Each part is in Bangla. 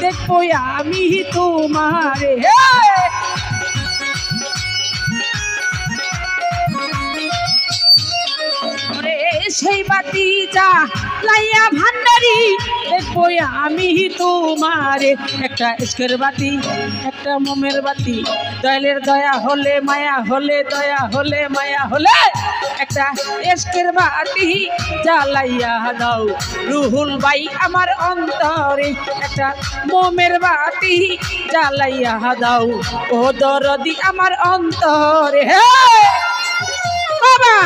দেখবো আমি তোমারে। সেই বাতি যা লাইয়া ভান্ডারি দেখবো আমি তোমারে। একটা ইস্কের বাতি একটা মোমের বাতি, দয়ালের দয়া হলে মায়া হলে, দয়া হলে মায়া হলে একটা ইস্কের বাতি জ্বালাইয়া দাও রুহুল ভাই আমার অন্তরে। একটা মোমের বাতি জ্বালাইয়া দাও ও দরদি আমার অন্তরে। হে বাবা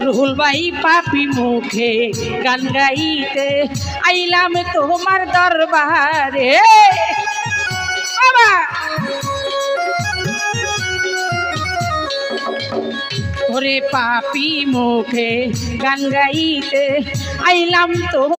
রুহুল ভাই পাপি মুখে গান গাইতে আইলাম তোমার দরবারে। বাবা ওরে পাপি মুখে গান গাইতে আইলাম তো